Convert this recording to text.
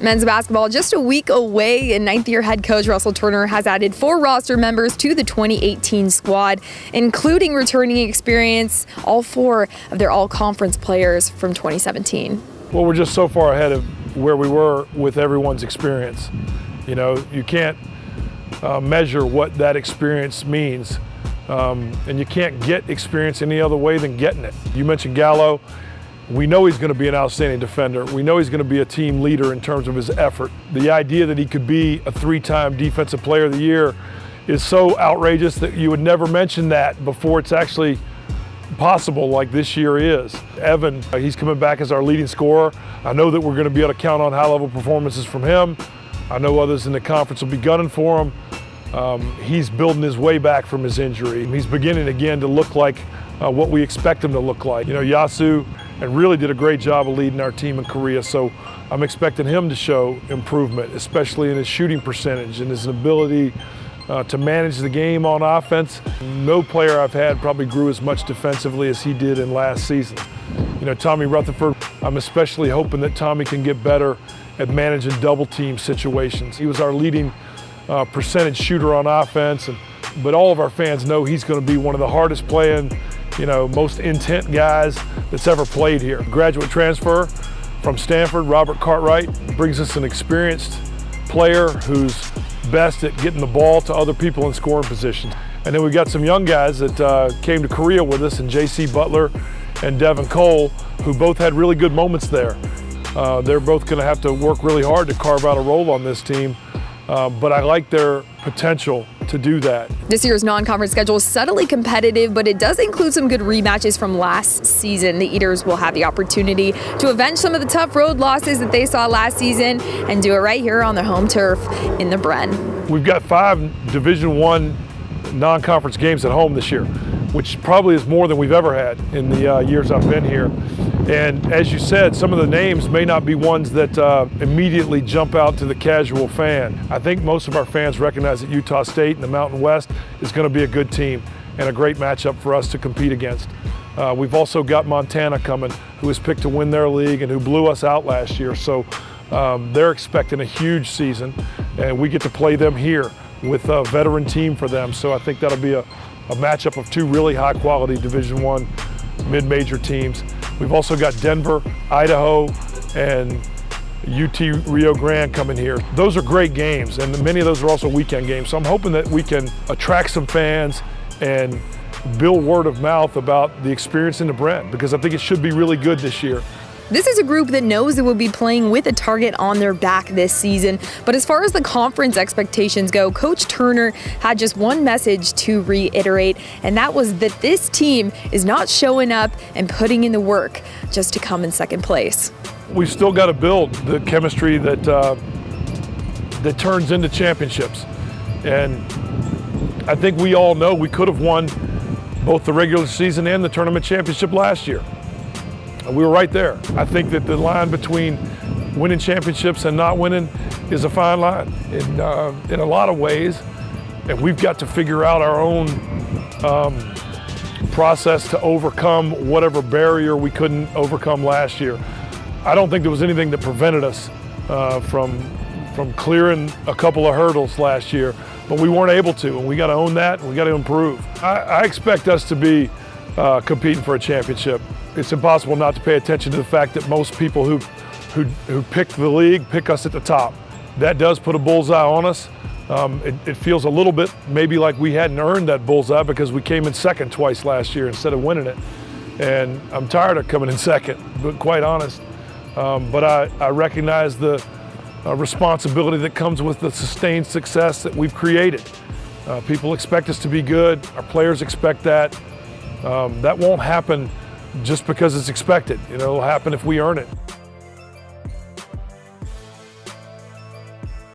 Men's basketball just a week away, and ninth-year head coach Russell Turner has added 4 roster members to the 2018 squad, including returning experience, all 4 of their all-conference players from 2017. Well, we're just so far ahead of where we were with everyone's experience. You know, you can't measure what that experience means, and you can't get experience any other way than getting it. You mentioned Gallo. We know he's going to be an outstanding defender. We know he's going to be a team leader in terms of his effort. The idea that he could be a 3-time Defensive Player of the Year is so outrageous that you would never mention that before it's actually possible, like this year is. Evan, he's coming back as our leading scorer. I know that we're going to be able to count on high-level performances from him. I know others in the conference will be gunning for him. He's building his way back from his injury. He's beginning again to look like what we expect him to look like. You know, Yasu and really did a great job of leading our team in Korea, so I'm expecting him to show improvement, especially in his shooting percentage and his ability to manage the game on offense. No player I've had probably grew as much defensively as he did in last season. You know, Tommy Rutherford, I'm especially hoping that Tommy can get better at managing double team situations. He was our leading percentage shooter on offense, but all of our fans know he's going to be one of the hardest playing, you know, most intent guys that's ever played here. Graduate transfer from Stanford, Robert Cartwright, brings us an experienced player who's best at getting the ball to other people in scoring positions. And then we got some young guys that came to Korea with us, and J.C. Butler and Devin Cole, who both had really good moments there. They're both going to have to work really hard to carve out a role on this team, but I like their potential to do that. This year's non-conference schedule is subtly competitive, but it does include some good rematches from last season. The Eaters will have the opportunity to avenge some of the tough road losses that they saw last season and do it right here on their home turf in the Bren. We've got 5 Division I non-conference games at home this year, which probably is more than we've ever had in the years I've been here. And as you said, some of the names may not be ones that immediately jump out to the casual fan. I think most of our fans recognize that Utah State and the Mountain West is going to be a good team and a great matchup for us to compete against. We've also got Montana coming, who was picked to win their league and who blew us out last year. So they're expecting a huge season, and we get to play them here with a veteran team for them. So I think that'll be a matchup of 2 really high-quality Division I mid-major teams. We've also got Denver, Idaho, and UT Rio Grande coming here. Those are great games, and many of those are also weekend games. So I'm hoping that we can attract some fans and build word of mouth about the experience in the Bren, because I think it should be really good this year. This is a group that knows it will be playing with a target on their back this season. But as far as the conference expectations go, Coach Turner had just one message to reiterate, and that was that this team is not showing up and putting in the work just to come in second place. We've still got to build the chemistry that turns into championships. And I think we all know we could have won both the regular season and the tournament championship last year. We were right there. I think that the line between winning championships and not winning is a fine line in a lot of ways, and we've got to figure out our own process to overcome whatever barrier we couldn't overcome last year. I don't think there was anything that prevented us from clearing a couple of hurdles last year, but we weren't able to, and we got to own that, and we got to improve. I expect us to be competing for a championship. It's impossible not to pay attention to the fact that most people who pick the league pick us at the top. That does put a bullseye on us. It feels a little bit maybe like we hadn't earned that bullseye because we came in second twice last year instead of winning it. And I'm tired of coming in second, but quite honest. But I recognize the responsibility that comes with the sustained success that we've created. People expect us to be good. Our players expect that. That won't happen just because it's expected. You know, it'll happen if we earn it.